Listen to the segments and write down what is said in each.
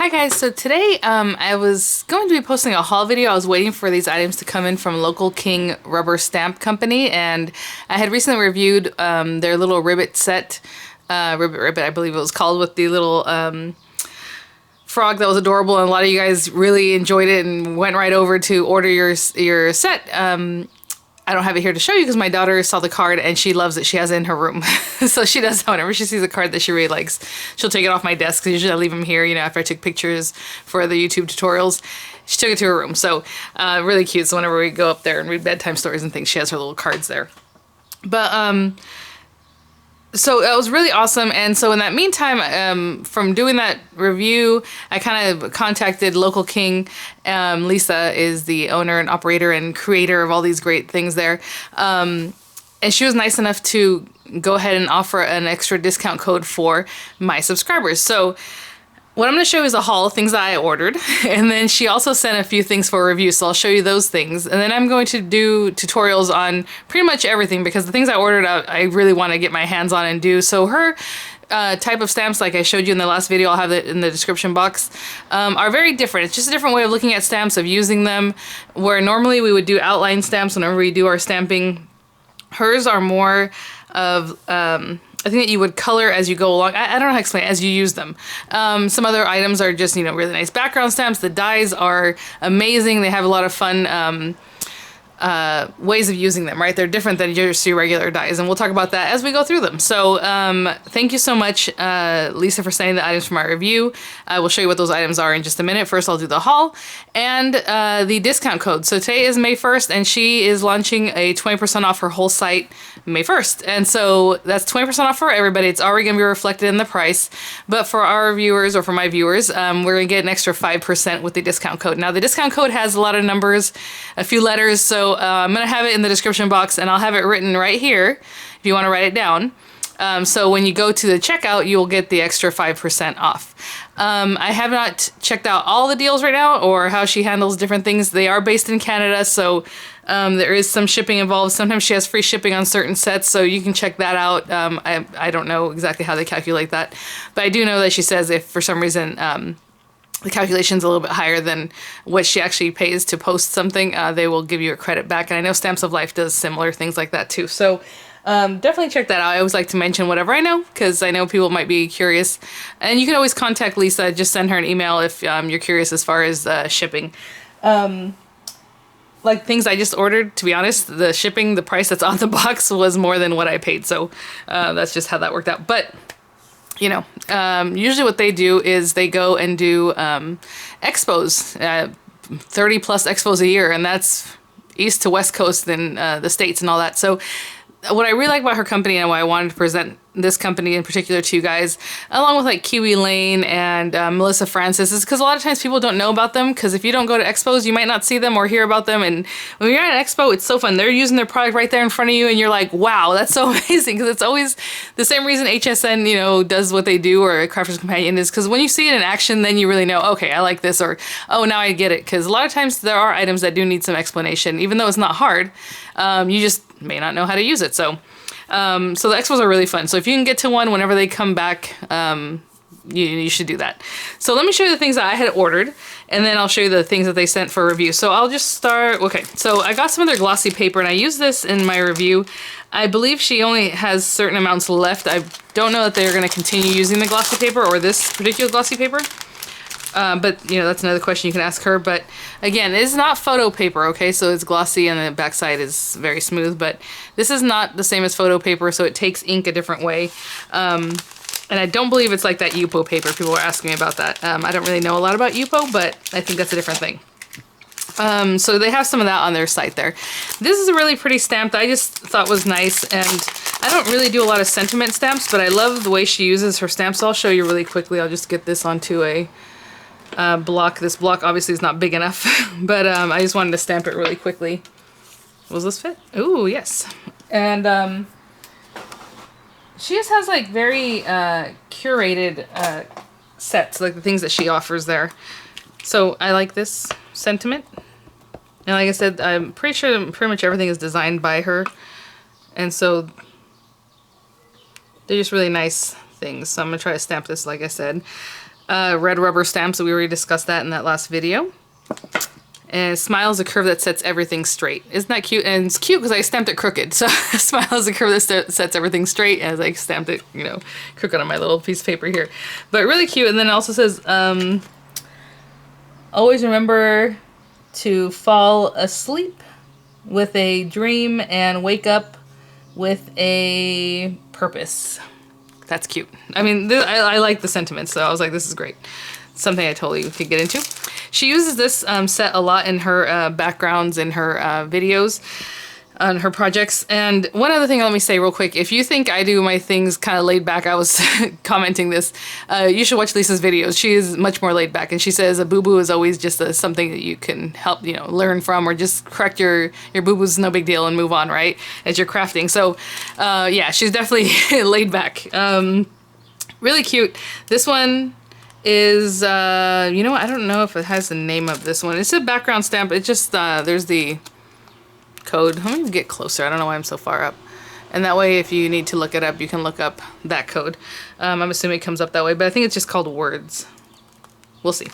Hi guys, so today I was going to be posting a haul video. I was waiting for these items to come in from Local King Rubber Stamp Company, and I had recently reviewed their little ribbit set, ribbit I believe it was called, with the little frog that was adorable, and a lot of you guys really enjoyed it and went right over to order your set. I don't have it here to show you because my daughter saw the card and she loves it. She has it in her room. So she does that whenever she sees a card that she really likes. She'll take it off my desk because usually I leave them here, you know, after I took pictures for the YouTube tutorials. She took it to her room. So really cute. So whenever we go up there and read bedtime stories and things, she has her little cards there. But so that was really awesome. And so in that meantime, from doing that review, I kind of contacted Local King. Lisa is the owner and operator and creator of all these great things there. And she was nice enough to go ahead and offer an extra discount code for my subscribers. So what I'm going to show you is a haul of things that I ordered, and then she also sent a few things for review, so I'll show you those things. And then I'm going to do tutorials on pretty much everything because the things I ordered I really want to get my hands on and do. So her type of stamps, like I showed you in the last video, I'll have it in the description box, are very different. It's just a different way of looking at stamps, of using them, where normally we would do outline stamps whenever we do our stamping. Hers are more of I think that you would color as you go along. I don't know how to explain it, as you use them. Some other items are just, you know, really nice background stamps. The dies are amazing. They have a lot of fun ways of using them, right? They're different than just your regular dies, and we'll talk about that as we go through them. So thank you so much, Lisa, for sending the items for my review. I will show you what those items are in just a minute. First, I'll do the haul and the discount code. So today is May 1st, and she is launching a 20% off her whole site May 1st. And so that's 20% off for everybody. It's already going to be reflected in the price. But for our viewers, or for my viewers, we're going to get an extra 5% with the discount code. Now, the discount code has a lot of numbers, a few letters, so I'm going to have it in the description box, and I'll have it written right here if you want to write it down. So when you go to the checkout, you'll get the extra 5% off. I have not checked out all the deals right now or how she handles different things. They are based in Canada, so there is some shipping involved. Sometimes she has free shipping on certain sets, so you can check that out. I don't know exactly how they calculate that, but I do know that she says if for some reason the calculation's a little bit higher than what she actually pays to post something, they will give you a credit back. And I know Stamps of Life does similar things like that too. So definitely check that out. I always like to mention whatever I know because I know people might be curious. And you can always contact Lisa. Just send her an email if you're curious as far as shipping. Like things I just ordered, to be honest, the shipping, the price that's on the box was more than what I paid. So that's just how that worked out. But you know, usually what they do is they go and do expos, 30 plus expos a year, and that's east to west coast in the States and all that. So what I really like about her company and why I wanted to present this company in particular to you guys, along with like Kiwi Lane and Melissa Francis, is because a lot of times people don't know about them, because if you don't go to expos, you might not see them or hear about them. And when you're at an expo, it's so fun. They're using their product right there in front of you, and you're like, wow, that's so amazing. Because it's always the same reason HSN, you know, does what they do, or Crafter's Companion, is because when you see it in action, then you really know, okay, I like this, or oh, now I get it. Because a lot of times there are items that do need some explanation, even though it's not hard. You just may not know how to use it. So the expos are really fun. So if you can get to one whenever they come back, you should do that. So let me show you the things that I had ordered, and then I'll show you the things that they sent for review. So I'll just start, okay, so I got some of their glossy paper, and I used this in my review. I believe she only has certain amounts left. I don't know that they're going to continue using the glossy paper, or this particular glossy paper. But, you know, that's another question you can ask her. But, again, it is not photo paper, okay? So it's glossy and the backside is very smooth. But this is not the same as photo paper, so it takes ink a different way. And I don't believe it's like that Yupo paper. People were asking me about that. I don't really know a lot about Yupo, but I think that's a different thing. So they have some of that on their site there. This is a really pretty stamp that I just thought was nice. And I don't really do a lot of sentiment stamps, but I love the way she uses her stamps. So I'll show you really quickly. I'll just get this onto a block. This block obviously is not big enough, but I just wanted to stamp it really quickly. Will this fit? Ooh, yes. And she just has like very curated sets, like the things that she offers there. So I like this sentiment. And like I said, I'm pretty sure pretty much everything is designed by her. And so they're just really nice things. So I'm going to try to stamp this like I said. red rubber stamps. We already discussed that in that last video. And smile is a curve that sets everything straight. Isn't that cute? And it's cute because I stamped it crooked. So smile is a curve that sets everything straight as I stamped it, you know, crooked on my little piece of paper here. But really cute. And then it also says, always remember to fall asleep with a dream and wake up with a purpose. That's cute. I mean, I like the sentiment, so I was like, this is great. Something I totally could get into. She uses this set a lot in her backgrounds, in her videos, on her projects. And one other thing, let me say real quick, if you think I do my things kind of laid back, I was commenting this, you should watch Lisa's videos. She is much more laid back, and she says a boo-boo is always just something that you can help, you know, learn from, or just correct your boo-boos, no big deal, and move on, right, as you're crafting. So yeah, she's definitely laid back. Really cute. This one is, you know, I don't know if it has the name of this one. It's a background stamp. It just, there's the code. Let me get closer. I don't know why I'm so far up. And that way, if you need to look it up, you can look up that code. I'm assuming it comes up that way, but I think it's just called words. We'll see.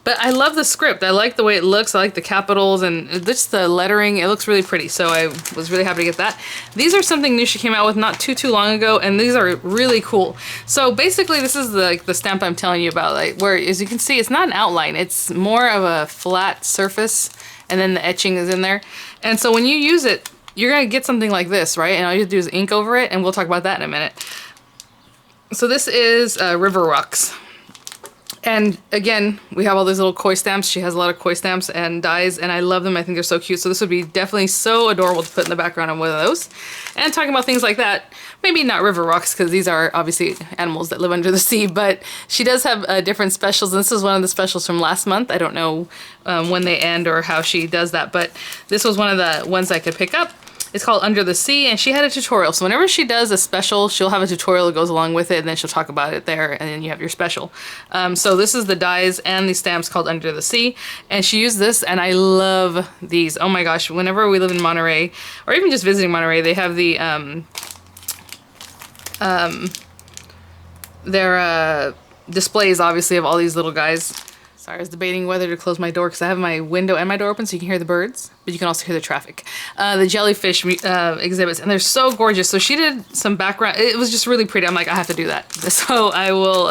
But I love the script. I like the way it looks. I like the capitals and just the lettering. It looks really pretty. So I was really happy to get that. These are something new she came out with not too long ago, and these are really cool. So basically, this is the stamp I'm telling you about. Like, where, as you can see, it's not an outline. It's more of a flat surface, and then the etching is in there. And so when you use it, you're gonna get something like this, right? And all you have to do is ink over it, and we'll talk about that in a minute. So this is River Rocks. And again, we have all these little koi stamps. She has a lot of koi stamps and dies, and I love them. I think they're so cute. So this would be definitely so adorable to put in the background of one of those. And talking about things like that, maybe not river rocks, because these are obviously animals that live under the sea, but she does have different specials, and this is one of the specials from last month. I don't know when they end or how she does that, but this was one of the ones I could pick up. It's called Under the Sea, and she had a tutorial. So whenever she does a special, she'll have a tutorial that goes along with it, and then she'll talk about it there, and then you have your special. So this is the dies and the stamps called Under the Sea, and she used this, and I love these. Oh my gosh, whenever we live in Monterey, or even just visiting Monterey, they have the, their displays, obviously, of all these little guys. Sorry, I was debating whether to close my door because I have my window and my door open so you can hear the birds, but you can also hear the traffic. The jellyfish exhibits, and they're so gorgeous. So she did some background. It was just really pretty. I'm like, I have to do that. So I will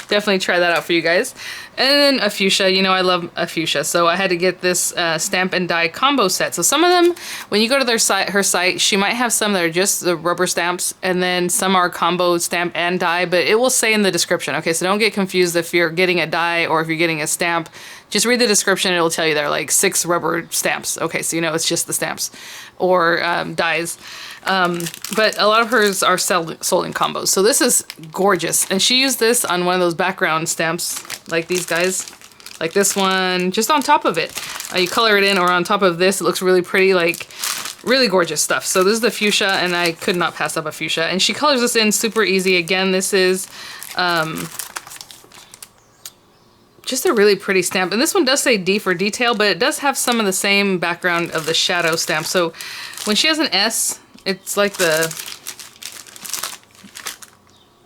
definitely try that out for you guys. And then a fuchsia. You know I love a fuchsia, so I had to get this stamp and die combo set. So some of them, when you go to her site, she might have some that are just the rubber stamps, and then some are combo stamp and die, but it will say in the description. Okay, so don't get confused if you're getting a die or if you're getting a stamp. Just read the description, it'll tell you there are like 6 rubber stamps. Okay, so you know it's just the stamps or dies. But a lot of hers are sold in combos. So this is gorgeous. And she used this on one of those background stamps, like these guys, like this one, just on top of it. You color it in, or on top of this, it looks really pretty, like really gorgeous stuff. So this is the fuchsia, and I could not pass up a fuchsia. And she colors this in super easy. Again, this is just a really pretty stamp. And this one does say D for detail, but it does have some of the same background of the shadow stamp. So when she has an S, it's like the,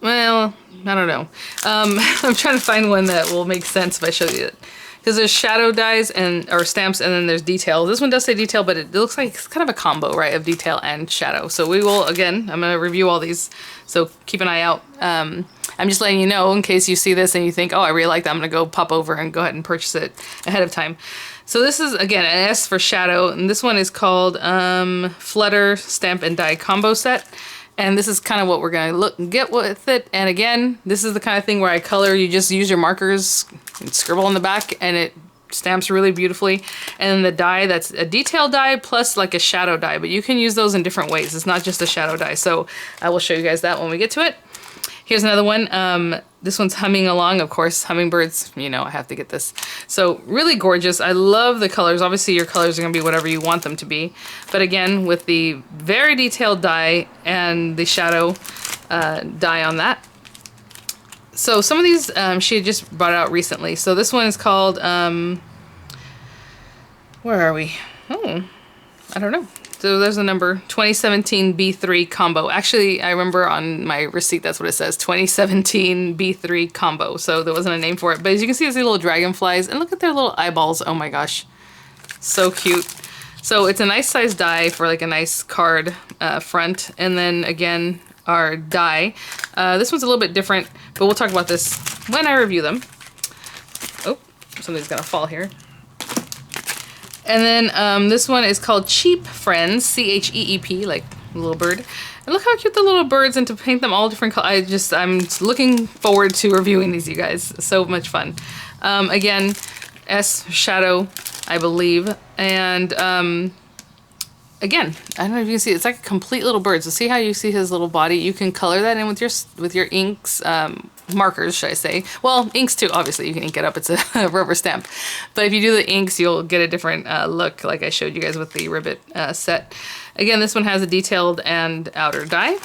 well, I don't know. I'm trying to find one that will make sense if I show you it. Because there's shadow dies or stamps, and then there's detail. This one does say detail, but it looks like it's kind of a combo, right, of detail and shadow. So we will, again, I'm going to review all these, so keep an eye out. I'm just letting you know in case you see this and you think, oh, I really like that, I'm going to go pop over and go ahead and purchase it ahead of time. So this is, again, an S for shadow, and this one is called Flutter Stamp and Die Combo Set. And this is kind of what we're going to get with it. And again, this is the kind of thing where I color, you just use your markers and scribble on the back, and it stamps really beautifully. And then the die, that's a detail die plus like a shadow die, but you can use those in different ways. It's not just a shadow die. So I will show you guys that when we get to it. Here's another one. This one's humming along, of course, hummingbirds, you know, I have to get this. So really gorgeous. I love the colors. Obviously your colors are gonna be whatever you want them to be. But again, with the very detailed die and the shadow die on that. So some of these she had just brought out recently. So this one is called, where are we? Oh, I don't know. So there's the number, 2017 B3 combo. Actually, I remember on my receipt, that's what it says, 2017 B3 combo. So there wasn't a name for it. But as you can see, there's these little dragonflies. And look at their little eyeballs. Oh my gosh. So cute. So it's a nice size die for like a nice card front. And then again, our die. This one's a little bit different, but we'll talk about this when I review them. Oh, something's gonna fall here. And then this one is called Cheap Friends, C-H-E-E-P, like a little bird. And look how cute the little birds, and to paint them all different colors. I'm looking forward to reviewing these, you guys. So much fun. Again, S shadow, I believe. And again, I don't know if you can see, it's like a complete little bird. So see how you see his little body? You can color that in with your inks, markers, should I say. Well, inks too, obviously. You can ink it up. It's a rubber stamp. But if you do the inks, you'll get a different look, like I showed you guys with the ribbit set. Again, this one has a detailed and outer die.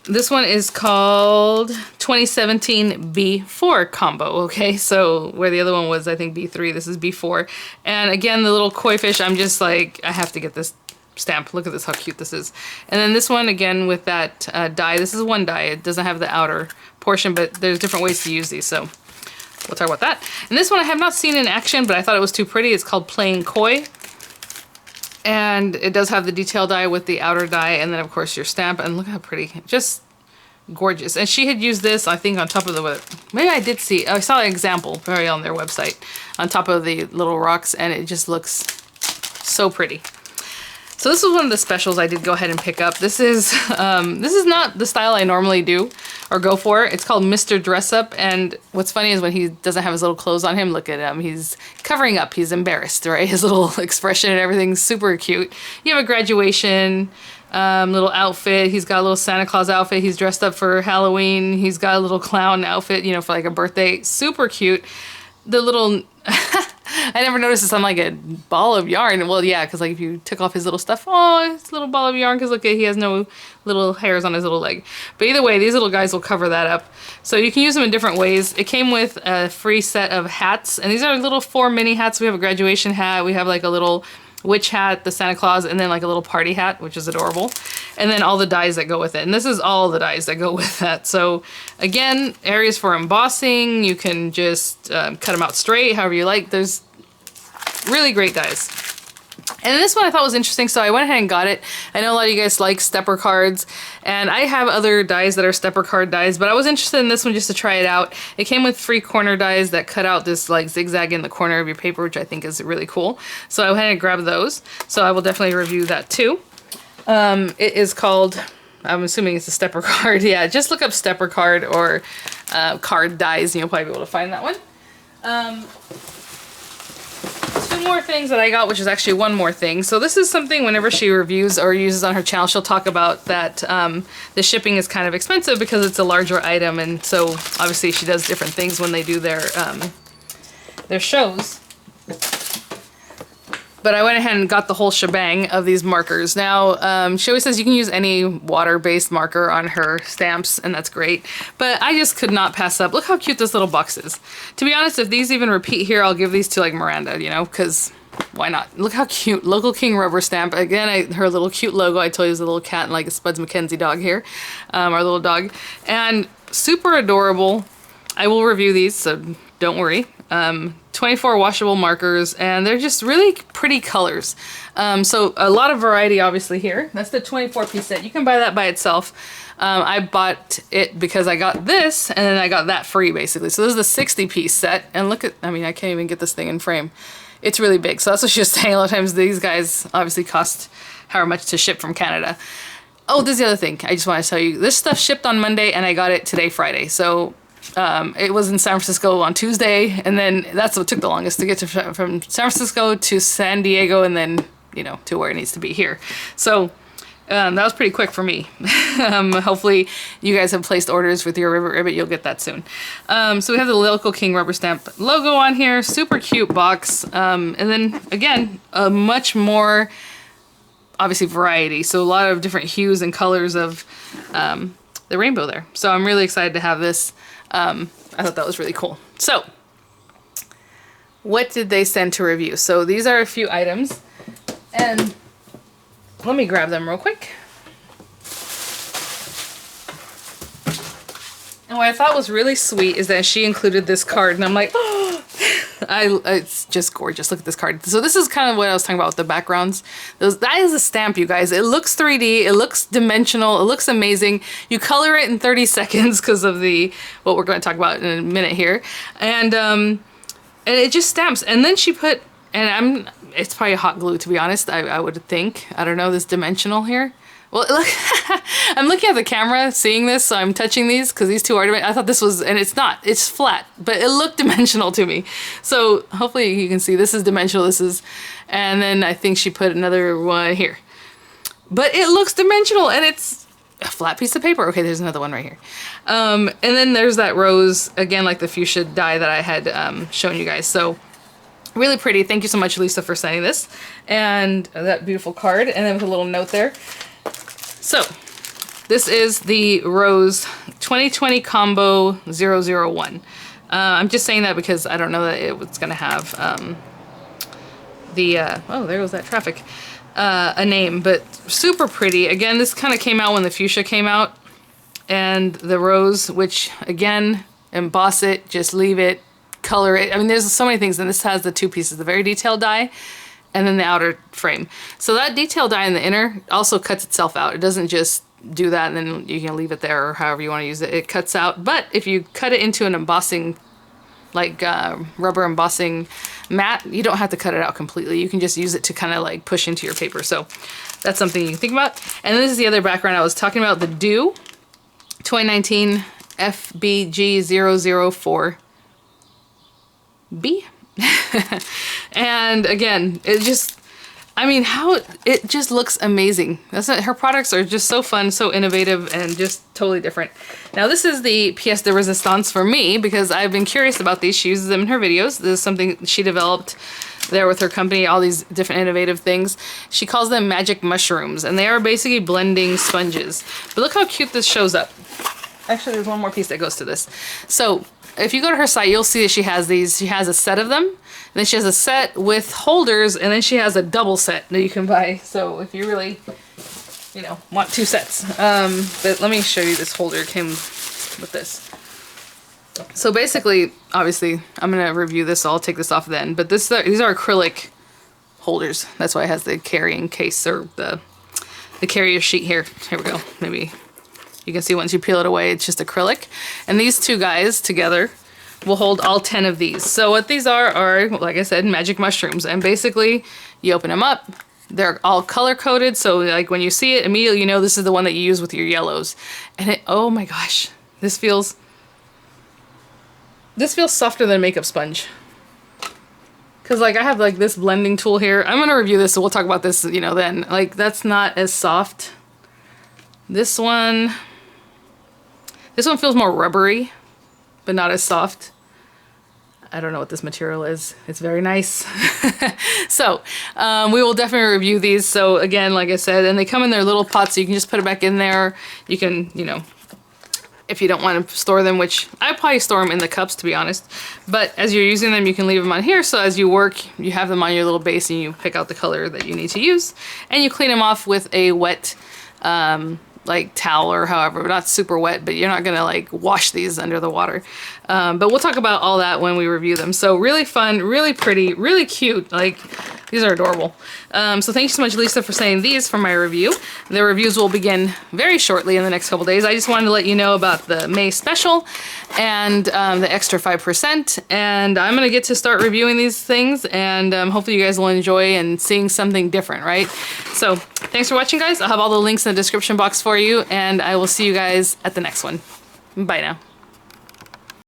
This one is called 2017 B4 combo, okay? So where the other one was, I think, B3, this is B4. And again, the little koi fish, I'm just like, I have to get this stamp. Look at this, how cute this is. And then this one, again, with that die, this is one die. It doesn't have the outer portion, but there's different ways to use these, so we'll talk about that. And this one I have not seen in action, but I thought it was too pretty. It's called Plain Koi. And it does have the detail die with the outer die, and then of course your stamp, and look how pretty, just gorgeous. And she had used this, I think, on top of the, maybe I did see, I saw an example very on their website, on top of the little rocks, and it just looks so pretty. So this was one of the specials I did go ahead and pick up. This is not the style I normally do or go for. It's called Mr. Dress Up, and what's funny is when he doesn't have his little clothes on him, look at him. He's covering up. He's embarrassed, right? His little expression and everything's super cute. You have a graduation little outfit. He's got a little Santa Claus outfit. He's dressed up for Halloween. He's got a little clown outfit, you know, for like a birthday. Super cute. The little... I never noticed this on like a ball of yarn. Well, yeah, because like if you took off his little stuff, oh, it's a little ball of yarn, because look, he has no little hairs on his little leg. But either way, these little guys will cover that up. So you can use them in different ways. It came with a free set of hats, and these are little 4 mini hats. We have a graduation hat. We have like a little witch hat, the Santa Claus, and then like a little party hat, which is adorable. And then all the dies that go with it. And this is all the dies that go with that. So again, areas for embossing. You can just cut them out straight, however you like. There's really great dies. And this one I thought was interesting, so I went ahead and got it. I know a lot of you guys like stepper cards, and I have other dies that are stepper card dies, but I was interested in this one just to try it out. It came with 3 corner dies that cut out this like zigzag in the corner of your paper, which I think is really cool. So I went ahead and grabbed those. So I will definitely review that too. It is called, I'm assuming it's a stepper card. Yeah, just look up stepper card or card dies, and you'll probably be able to find that one. 2 more things that I got, which is actually one more thing. So this is something whenever she reviews or uses on her channel, she'll talk about that the shipping is kind of expensive because it's a larger item, and so obviously she does different things when they do their shows. But I went ahead and got the whole shebang of these markers. Now, she always says you can use any water-based marker on her stamps, and that's great. But I just could not pass up. Look how cute this little box is. To be honest, if these even repeat here, I'll give these to like Miranda, you know, because why not? Look how cute. Local King rubber stamp. Again, her little cute logo. I told you it was a little cat and like a Spuds MacKenzie dog here. Our little dog. And super adorable. I will review these, so don't worry. 24 washable markers, and they're just really pretty colors. So a lot of variety obviously here. That's the 24 piece set. You can buy that by itself. I bought it because I got this, and then I got that free basically. So this is the 60 piece set, and look at, I mean, I can't even get this thing in frame. It's really big. So that's what she was saying. A lot of times these guys obviously cost however much to ship from Canada. Oh, this is the other thing I just want to tell you. This stuff shipped on Monday, and I got it today, Friday. So it was in San Francisco on Tuesday, and then that's what took the longest to get to, from San Francisco to San Diego, and then, you know, to where it needs to be here. So that was pretty quick for me. Hopefully you guys have placed orders with your Ribbit. You'll get that soon. So we have the Local King rubber stamp logo on here. Super cute box. And then again, a much more obviously variety. So a lot of different hues and colors of the rainbow there. So I'm really excited to have this. I thought that was really cool. So what did they send to review? So these are a few items, and let me grab them real quick. And what I thought was really sweet is that she included this card, and I'm like, oh, it's just gorgeous. Look at this card. So this is kind of what I was talking about with the backgrounds. That is a stamp, you guys. It looks 3D. It looks dimensional. It looks amazing. You color it in 30 seconds because of what we're going to talk about in a minute here. And it just stamps. And then she put, and it's probably hot glue, to be honest. I would think. I don't know, this dimensional here. Well, look, I'm looking at the camera, seeing this, so I'm touching these because these two are dimensional. I thought this was, and it's not. It's flat, but it looked dimensional to me. So hopefully you can see this is dimensional. This is, and then I think she put another one here. But it looks dimensional, and it's a flat piece of paper. Okay, there's another one right here. And then there's that rose, again, like the fuchsia dye that I had shown you guys. So really pretty. Thank you so much, Lisa, for sending this. And that beautiful card, and then with a little note there. So, this is the Rose 2020 Combo 001. I'm just saying that because I don't know that it's going to have oh, there goes that traffic, a name, but super pretty. Again, this kind of came out when the fuchsia came out, and the rose, which again, emboss it, just leave it, color it. I mean, there's so many things, and this has the two pieces, the very detailed die, and then the outer frame. So that detail die in the inner also cuts itself out. It doesn't just do that and then you can leave it there or however you want to use it. It cuts out. But if you cut it into an embossing, like rubber embossing mat, you don't have to cut it out completely. You can just use it to kind of like push into your paper. So that's something you can think about. And this is the other background I was talking about, the Do 2019 FBG004B. And again, it just, I mean, it just looks amazing. Her products are just so fun, so innovative, and just totally different. Now this is the pièce de résistance for me because I've been curious about these. She uses them in her videos. This is something she developed there with her company, all these different innovative things. She calls them magic mushrooms, and they are basically blending sponges. But look how cute this shows up. Actually, there's one more piece that goes to this. So if you go to her site, you'll see that she has these. She has a set of them, and then she has a set with holders, and then she has a double set that you can buy. So if you really, you know, want two sets. But let me show you this holder. It came with this. So basically, obviously, I'm gonna review this, so I'll take this off then. But these are acrylic holders. That's why it has the carrying case or the carrier sheet here. Here we go. Maybe you can see once you peel it away, it's just acrylic. And these two guys together will hold all 10 of these. So what these are, like I said, magic mushrooms. And basically, you open them up, they're all color-coded. So like when you see it, immediately you know this is the one that you use with your yellows. And oh my gosh, this feels softer than a makeup sponge. Cause like I have like this blending tool here. I'm gonna review this, so we'll talk about this, you know, then. Like that's not as soft. This one feels more rubbery, but not as soft. I don't know what this material is. It's very nice. So we will definitely review these. So again, like I said, and they come in their little pots, so you can just put it back in there. You can, you know, if you don't want to store them, which I probably store them in the cups, to be honest. But as you're using them, you can leave them on here. So as you work, you have them on your little base and you pick out the color that you need to use. And you clean them off with a wet like towel or however, not super wet, but you're not gonna like wash these under the water. But we'll talk about all that when we review them. So really fun, really pretty, really cute. Like these are adorable. So thank you so much, Lisa, for sending these for my review. The reviews will begin very shortly in the next couple days. I just wanted to let you know about the May special and the extra 5%. And I'm gonna get to start reviewing these things, and hopefully you guys will enjoy and seeing something different, right? So thanks for watching, guys. I'll have all the links in the description box for you, and I will see you guys at the next one. Bye now.